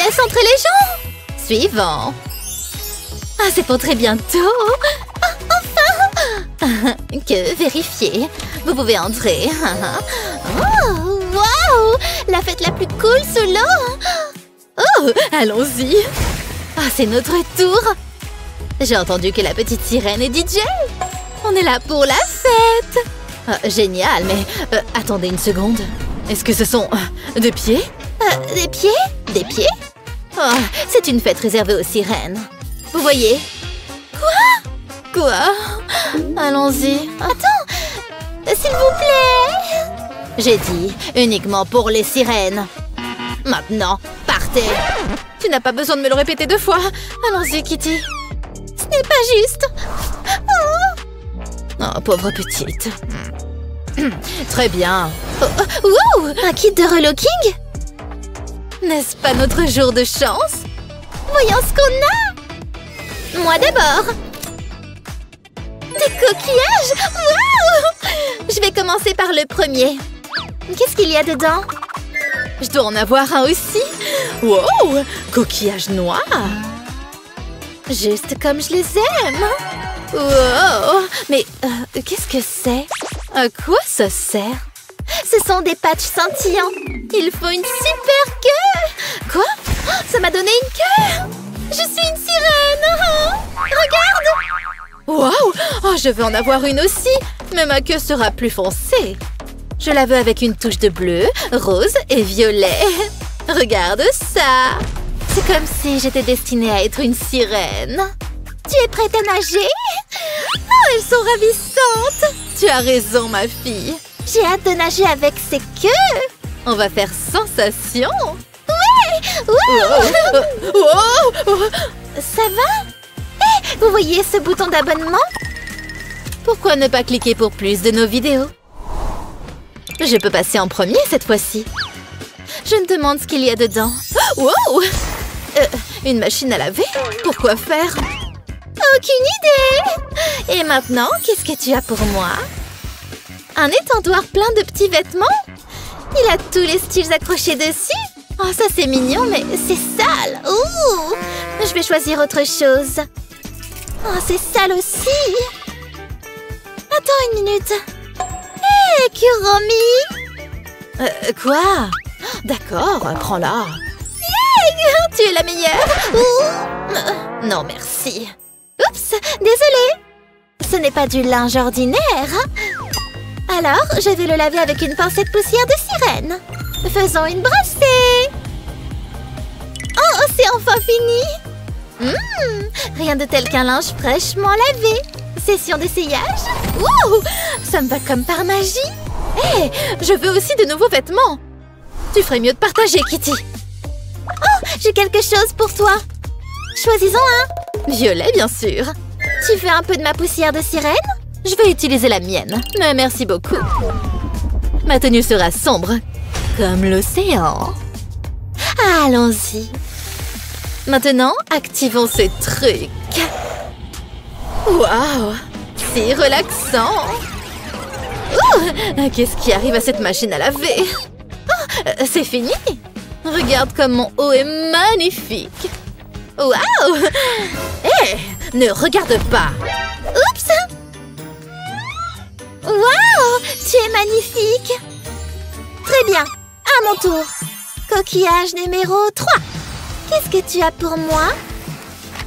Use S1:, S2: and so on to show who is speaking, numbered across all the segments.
S1: laisse entrer les gens. Suivant. Ah, c'est pour très bientôt. Ah, enfin. Que vérifier. Vous pouvez entrer. Oh, waouh! La fête la plus cool sous l'eau. Oh, allons-y. Ah, c'est notre tour. J'ai entendu que la petite sirène est DJ. On est là pour la fête. Génial, mais attendez une seconde. Est-ce que ce sont des pieds? Des pieds? Des pieds? Oh, c'est une fête réservée aux sirènes. Vous voyez? Quoi? Allons-y. Attends, s'il vous plaît. J'ai dit uniquement pour les sirènes. Maintenant, partez. Tu n'as pas besoin de me le répéter 2 fois. Allons-y, Kitty. Ce n'est pas juste. Oh, pauvre petite. Très bien. Oh, un kit de relooking? N'est-ce pas notre jour de chance? Voyons ce qu'on a. Moi d'abord. Des coquillages? Waouh! Je vais commencer par le premier. Qu'est-ce qu'il y a dedans? Je dois en avoir un aussi. Wow! Coquillage noir. Juste comme je les aime. Wow! Mais qu'est-ce que c'est? À quoi ça sert? Ce sont des patchs scintillants. Il faut une super queue. Quoi? Ça m'a donné une queue. Je suis une sirène. Regarde. Waouh! Oh, je veux en avoir une aussi. Mais ma queue sera plus foncée. Je la veux avec une touche de bleu, rose et violet. Regarde ça. C'est comme si j'étais destinée à être une sirène. Tu es prête à nager? Oh, elles sont ravissantes. Tu as raison, ma fille. J'ai hâte de nager avec ces queues. On va faire sensation. Ouais! Wow! Ça va? Hey, vous voyez ce bouton d'abonnement? Pourquoi ne pas cliquer pour plus de nos vidéos? Je peux passer en premier cette fois-ci. Je me demande ce qu'il y a dedans. Wow! Une machine à laver? Pourquoi faire? Aucune idée! Et maintenant, qu'est-ce que tu as pour moi? Un étendoir plein de petits vêtements? Il a tous les styles accrochés dessus? Oh, ça c'est mignon, mais c'est sale! Ouh! Je vais choisir autre chose. Oh, c'est sale aussi! Attends une minute. Hé, Kuromi! Quoi? D'accord, prends-la. Yeah! Tu es la meilleure! Ouh! Non, merci. Oups, désolée. Ce n'est pas du linge ordinaire. Alors, je vais le laver avec une pincette poussière de sirène. Faisons une brossée. Oh, c'est enfin fini. Rien de tel qu'un linge fraîchement lavé. Session d'essayage. Ouh, ça me va comme par magie. Hé, je veux aussi de nouveaux vêtements. Tu ferais mieux de partager, Kitty. Oh, j'ai quelque chose pour toi. Choisis-en un. Violet, bien sûr. Tu veux un peu de ma poussière de sirène? Je vais utiliser la mienne, mais merci beaucoup. Ma tenue sera sombre, comme l'océan. Allons-y. Maintenant, activons ce truc. Waouh, c'est relaxant. Qu'est-ce qui arrive à cette machine à laver? Oh, c'est fini. Regarde comme mon haut est magnifique. Waouh! Hé, ne regarde pas. Oups! Waouh! Tu es magnifique. Très bien, à mon tour. Coquillage numéro 3. Qu'est-ce que tu as pour moi?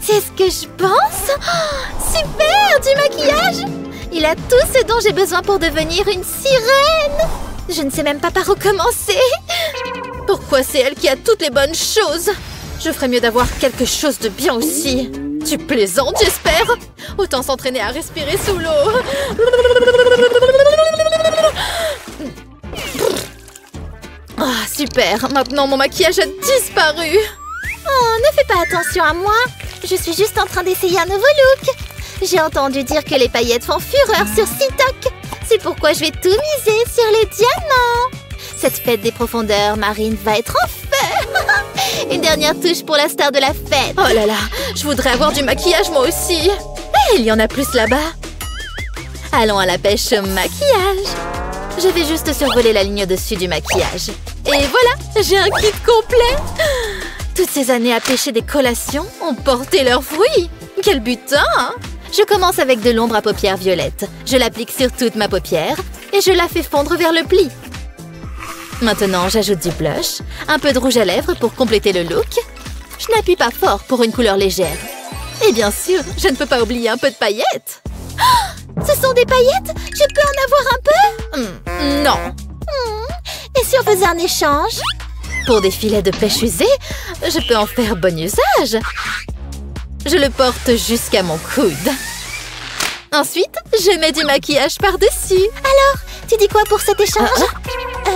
S1: C'est ce que je pense. Oh, super, du maquillage. Il a tout ce dont j'ai besoin pour devenir une sirène. Je ne sais même pas par où commencer. Pourquoi c'est elle qui a toutes les bonnes choses? Je ferais mieux d'avoir quelque chose de bien aussi. Tu plaisantes, j'espère? Autant s'entraîner à respirer sous l'eau. Ah, super. Maintenant, mon maquillage a disparu. Oh, ne fais pas attention à moi. Je suis juste en train d'essayer un nouveau look. J'ai entendu dire que les paillettes font fureur sur TikTok. C'est pourquoi je vais tout miser sur les diamants. Cette fête des profondeurs marines va être en feu. Une dernière touche pour la star de la fête. Oh là là, je voudrais avoir du maquillage moi aussi. Hey, il y en a plus là-bas. Allons à la pêche au maquillage. Je vais juste survoler la ligne au-dessus du maquillage. Et voilà, j'ai un kit complet. Toute ces années à pêcher des collations ont porté leurs fruits. Quel butin! Je commence avec de l'ombre à paupières violette. Je l'applique sur toute ma paupière et je la fais fondre vers le pli. Maintenant, j'ajoute du blush, un peu de rouge à lèvres pour compléter le look. Je n'appuie pas fort pour une couleur légère. Et bien sûr, je ne peux pas oublier un peu de paillettes. Oh, ce sont des paillettes? Je peux en avoir un peu? Non. Et si on faisait un échange? Pour des filets de pêche usés, je peux en faire bon usage. Je le porte jusqu'à mon coude. Ensuite, je mets du maquillage par-dessus. Alors, tu dis quoi pour cet échange?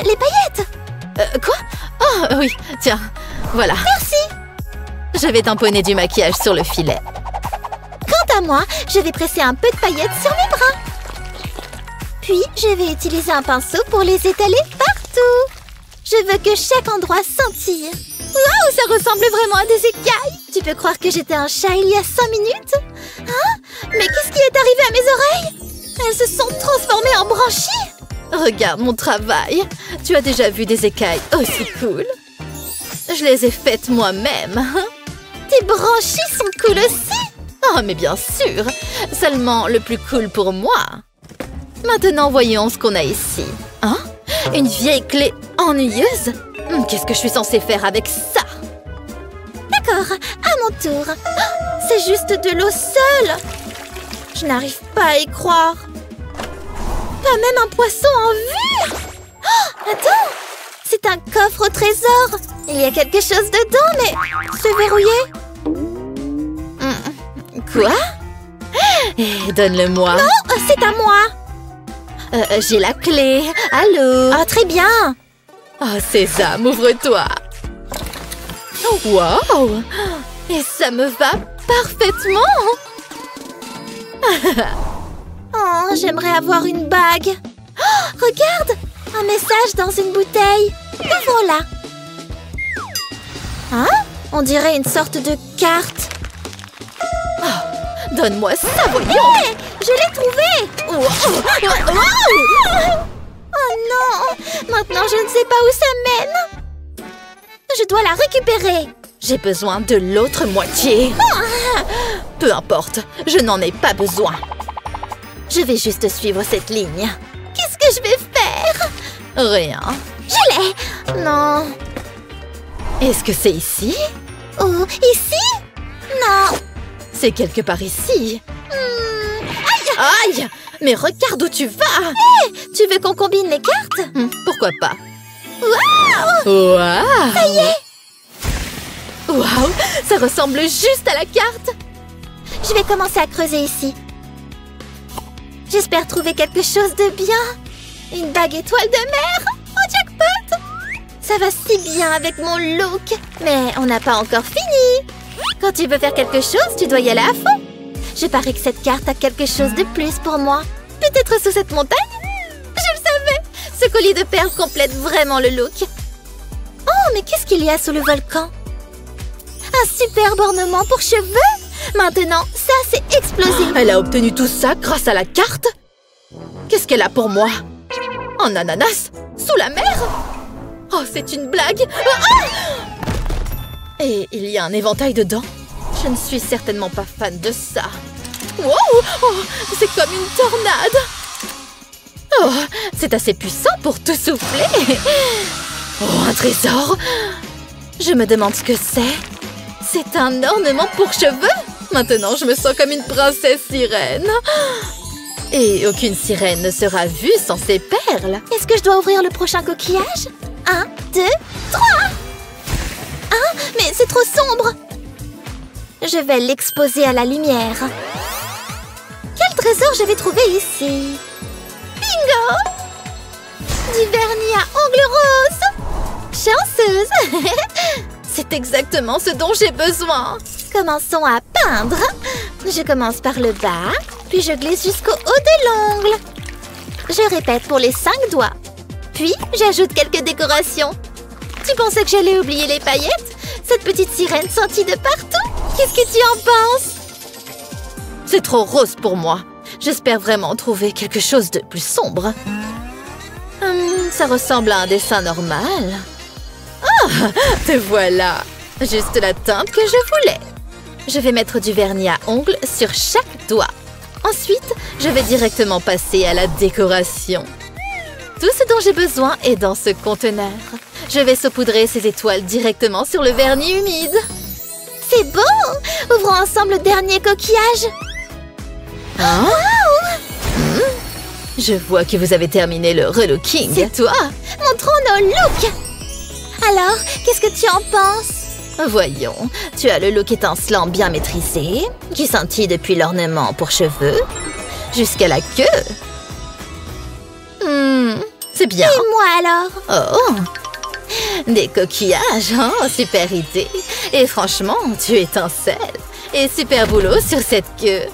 S1: Les paillettes. Quoi? Oh, oui, tiens, voilà. Merci. Je vais tamponner du maquillage sur le filet. Quant à moi, je vais presser un peu de paillettes sur mes bras. Puis, je vais utiliser un pinceau pour les étaler partout. Je veux que chaque endroit scintille. Waouh, ça ressemble vraiment à des écailles. Tu peux croire que j'étais un chat il y a 5 minutes? Hein? Mais qu'est-ce qui est arrivé à mes oreilles? Elles se sont transformées en branchies. Regarde mon travail. Tu as déjà vu des écailles aussi cool? Je les ai faites moi-même. Tes branchies sont cool aussi? Oh, mais bien sûr. Seulement le plus cool pour moi. Maintenant, voyons ce qu'on a ici. Hein? Une vieille clé ennuyeuse? Qu'est-ce que je suis censée faire avec ça? D'accord, à mon tour. Oh, c'est juste de l'eau seule. Je n'arrive pas à y croire. Pas même un poisson en vue. Oh, attends, c'est un coffre au trésor. Il y a quelque chose dedans, mais c'est verrouillé. Quoi? Donne-le-moi. Non, c'est à moi. J'ai la clé. Allô? Ah, très bien. Oh, Sésame, ouvre-toi. Oh, wow! Et ça me va parfaitement. Oh, j'aimerais avoir une bague. Oh, regarde! Un message dans une bouteille. Ouvrons-la. Hein? On dirait une sorte de carte. Oh, donne-moi ça, voyons! Hey, je l'ai trouvé! Oh, oh, oh, oh. Oh non! Maintenant, je ne sais pas où ça mène. Je dois la récupérer. J'ai besoin de l'autre moitié. Peu importe, je n'en ai pas besoin. Je vais juste suivre cette ligne. Qu'est-ce que je vais faire? Rien. Je l'ai! Non. Est-ce que c'est ici? Oh, ici? Non. C'est quelque part ici. Aïe! Aïe! Mais regarde où tu vas! Hey, tu veux qu'on combine les cartes? Pourquoi pas? Waouh! Waouh! Ça y est! Waouh! Ça ressemble juste à la carte! Je vais commencer à creuser ici. J'espère trouver quelque chose de bien. Une bague étoile de mer! Oh, jackpot! Ça va si bien avec mon look. Mais on n'a pas encore fini. Quand tu veux faire quelque chose, tu dois y aller à fond. Je parie que cette carte a quelque chose de plus pour moi. Peut-être sous cette montagne? Je le savais! Ce collier de perles complète vraiment le look. Oh, mais qu'est-ce qu'il y a sous le volcan? Un superbe ornement pour cheveux? Maintenant, ça, c'est explosif. Elle a obtenu tout ça grâce à la carte? Qu'est-ce qu'elle a pour moi? En ananas? Sous la mer? Oh, c'est une blague! Et il y a un éventail dedans? Je ne suis certainement pas fan de ça. Wow! Oh, c'est comme une tornade! Oh, c'est assez puissant pour tout souffler! Oh, un trésor! Je me demande ce que c'est. C'est un ornement pour cheveux? Maintenant, je me sens comme une princesse sirène. Et aucune sirène ne sera vue sans ses perles. Est-ce que je dois ouvrir le prochain coquillage? 1, 2, 3! Hein? Mais c'est trop sombre! Je vais l'exposer à la lumière. Quel trésor je vais trouver ici? Bingo! Du vernis à ongles roses! Chanceuse! C'est exactement ce dont j'ai besoin. Commençons à peindre. Je commence par le bas, puis je glisse jusqu'au haut de l'ongle. Je répète pour les 5 doigts. Puis, j'ajoute quelques décorations. Tu pensais que j'allais oublier les paillettes? Cette petite sirène sentie de partout? Qu'est-ce que tu en penses? C'est trop rose pour moi. J'espère vraiment trouver quelque chose de plus sombre. Ça ressemble à un dessin normal. Ah, te voilà. Juste la teinte que je voulais. Je vais mettre du vernis à ongles sur chaque doigt. Ensuite, je vais directement passer à la décoration. Tout ce dont j'ai besoin est dans ce conteneur. Je vais saupoudrer ces étoiles directement sur le vernis humide. C'est beau! Ouvrons ensemble le dernier coquillage. Hein? Wow! Je vois que vous avez terminé le relooking. C'est toi! Montrons nos looks! Alors, qu'est-ce que tu en penses? Voyons, tu as le look étincelant bien maîtrisé, qui scintille depuis l'ornement pour cheveux jusqu'à la queue. C'est bien. Et moi alors? Oh! Des coquillages, oh, super idée. Et franchement, tu étincelles. Et super boulot sur cette queue.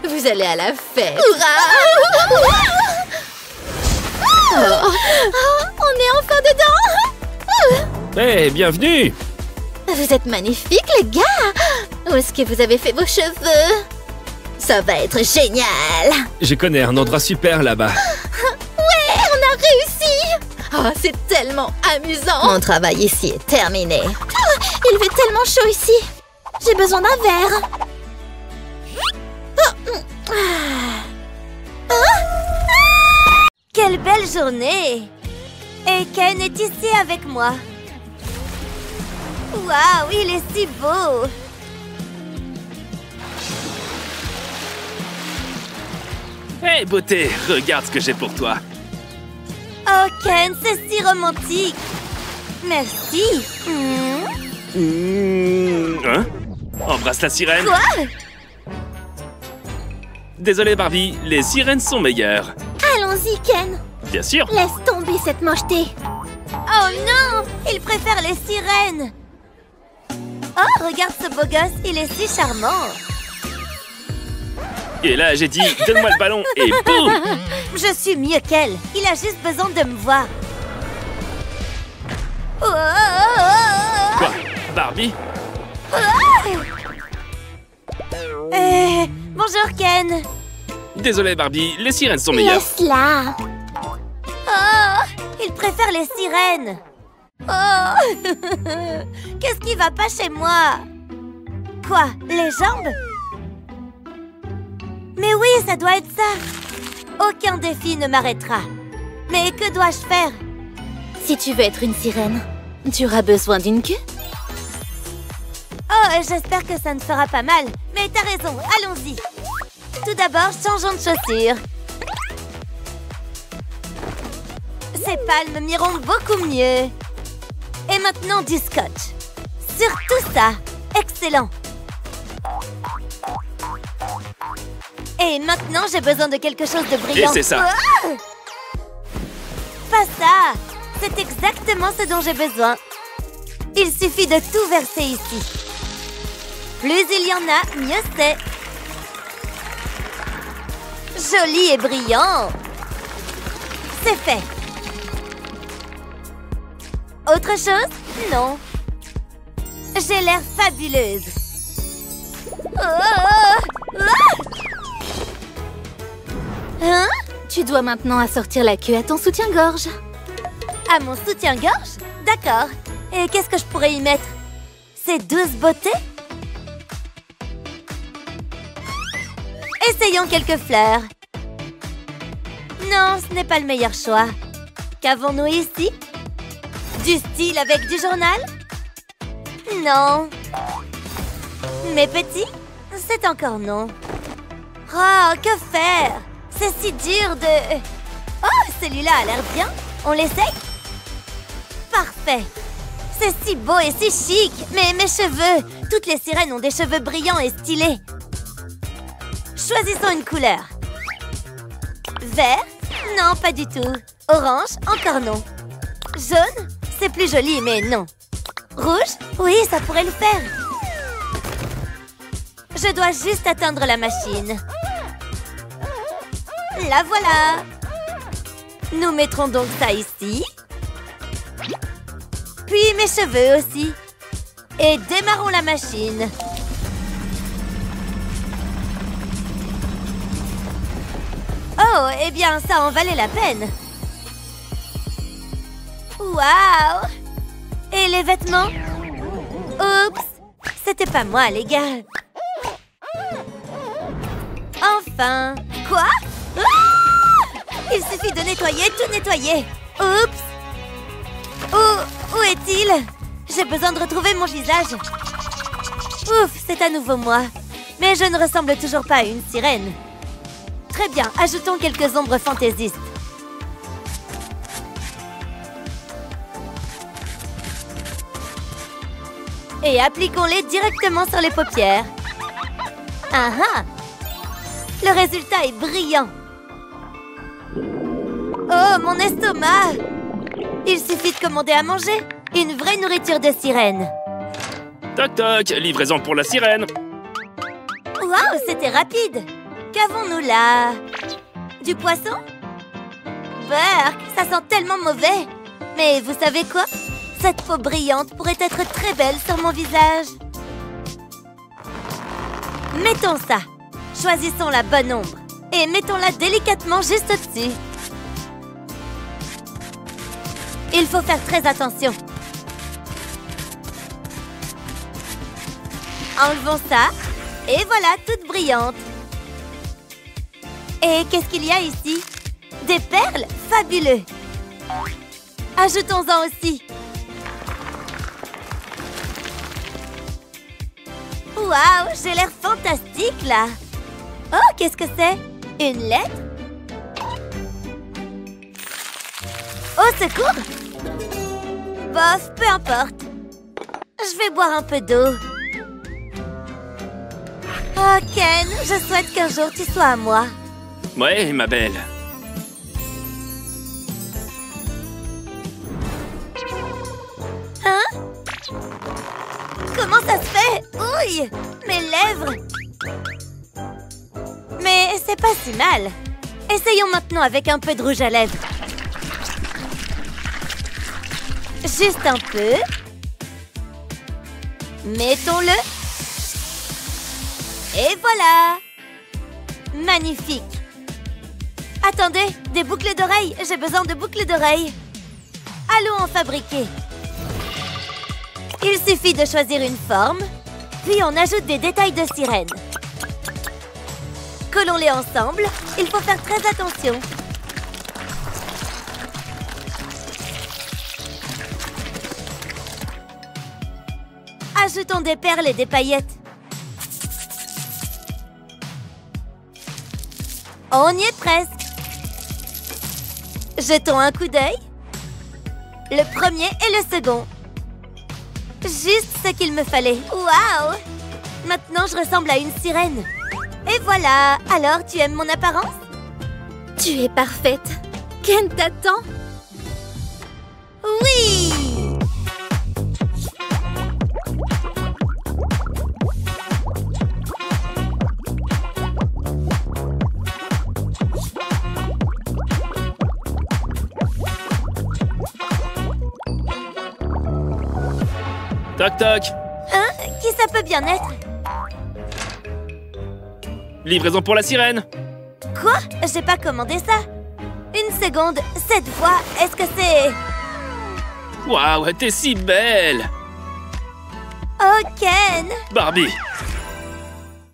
S1: Vous allez à la fête. Oh, on est enfin dedans.
S2: Hey, bienvenue!
S1: Vous êtes magnifiques, les gars. Où est-ce que vous avez fait vos cheveux? Ça va être génial.
S2: Je connais un endroit super là-bas.
S1: Ouais, on a réussi. Oh, c'est tellement amusant. Mon travail ici est terminé. Oh, il fait tellement chaud ici. J'ai besoin d'un verre.
S3: Quelle belle journée! Et Ken est ici avec moi. Waouh, il est si beau!
S2: Hey, beauté, regarde ce que j'ai pour toi.
S3: Oh, Ken, c'est si romantique! Merci!
S2: Hein? Embrasse la sirène.
S3: Quoi?
S2: Désolé, Barbie, les sirènes sont meilleures.
S1: Allons-y, Ken.
S2: Bien sûr.
S1: Laisse tomber cette mocheté.
S3: Oh non! Il préfère les sirènes! Oh, regarde ce beau gosse, il est si charmant!
S2: Et là, j'ai dit, donne-moi le ballon et boum!
S3: Je suis mieux qu'elle. Il a juste besoin de me voir. Oh, oh, oh,
S2: Quoi? Barbie?
S3: bonjour, Ken.
S2: Désolé, Barbie, les sirènes sont meilleures.
S1: Laisse-la.
S3: Oh, il préfère les sirènes. Oh, qu'est-ce qui va pas chez moi? Quoi, les jambes? Mais oui, ça doit être ça. Aucun défi ne m'arrêtera. Mais que dois-je faire?
S1: Si tu veux être une sirène, tu auras besoin d'une queue.
S3: Oh, j'espère que ça ne fera pas mal. Mais t'as raison, allons-y. Tout d'abord, changeons de chaussures. Ces palmes m'iront beaucoup mieux. Et maintenant, du scotch. Sur tout ça. Excellent. Et maintenant, j'ai besoin de quelque chose de brillant.
S2: Et c'est ça.
S3: Ah! Pas ça. C'est exactement ce dont j'ai besoin. Il suffit de tout verser ici. Plus il y en a, mieux c'est. Joli et brillant. C'est fait. Autre chose? Non. J'ai l'air fabuleuse. Hein?
S1: Tu dois maintenant assortir la queue à ton soutien-gorge.
S3: À mon soutien-gorge? D'accord. Et qu'est-ce que je pourrais y mettre? Ces douces beautés? Essayons quelques fleurs. Non, ce n'est pas le meilleur choix. Qu'avons-nous ici? Du style avec du journal? Non. Mes petits? C'est encore non. Oh, que faire? C'est si dur de... Oh, celui-là a l'air bien. On l'essaye? Parfait. C'est si beau et si chic. Mais mes cheveux! Toutes les sirènes ont des cheveux brillants et stylés. Choisissons une couleur. Vert? Non, pas du tout. Orange? Encore non. Jaune? C'est plus joli, mais non. Rouge? Oui, ça pourrait le faire. Je dois juste atteindre la machine. La voilà. Nous mettrons donc ça ici. Puis mes cheveux aussi. Et démarrons la machine. Oh, eh bien, ça en valait la peine. Waouh! Et les vêtements? C'était pas moi, les gars. Enfin. Quoi? Ah! Il suffit de nettoyer, tout nettoyer. Oups. Où est-il? J'ai besoin de retrouver mon visage. Ouf, c'est à nouveau moi. Mais je ne ressemble toujours pas à une sirène. Très bien, ajoutons quelques ombres fantaisistes. Et appliquons-les directement sur les paupières. Ah ah! Le résultat est brillant. Oh, mon estomac! Il suffit de commander à manger. Une vraie nourriture de sirène.
S2: Toc toc, livraison pour la sirène.
S3: Waouh, c'était rapide. Qu'avons-nous là? Du poisson? Berk, ça sent tellement mauvais. Mais vous savez quoi? Cette peau brillante pourrait être très belle sur mon visage. Mettons ça. Choisissons la bonne ombre. Et mettons-la délicatement juste au-dessus. Il faut faire très attention. Enlevons ça. Et voilà, toute brillante. Et qu'est-ce qu'il y a ici? Des perles? Fabuleux! Ajoutons-en aussi. Waouh, j'ai l'air fantastique, là! Oh, qu'est-ce que c'est? Une lettre? Au secours! Bof, peu importe. Je vais boire un peu d'eau. Oh, Ken, je souhaite qu'un jour tu sois à moi.
S2: Ouais, ma belle.
S3: Hein? Comment ça se fait? Ouille! Mes lèvres! Mais c'est pas si mal. Essayons maintenant avec un peu de rouge à lèvres. Juste un peu. Mettons-le. Et voilà! Magnifique! Attendez, des boucles d'oreilles. J'ai besoin de boucles d'oreilles. Allons en fabriquer. Il suffit de choisir une forme, puis on ajoute des détails de sirène. Collons-les ensemble. Il faut faire très attention. Ajoutons des perles et des paillettes. On y est presque. Jetons un coup d'œil. Le premier et le second. Juste ce qu'il me fallait. Waouh! Maintenant, je ressemble à une sirène. Et voilà! Alors, tu aimes mon apparence?
S1: Tu es parfaite. Ken t'attend.
S3: Oui!
S2: Toc toc.
S3: Hein? Qui ça peut bien être?
S2: Livraison pour la sirène.
S3: Quoi? J'ai pas commandé ça. Une seconde, cette voix, est-ce que c'est...
S2: Waouh, t'es si belle.
S3: Oh, Ken!
S2: Barbie,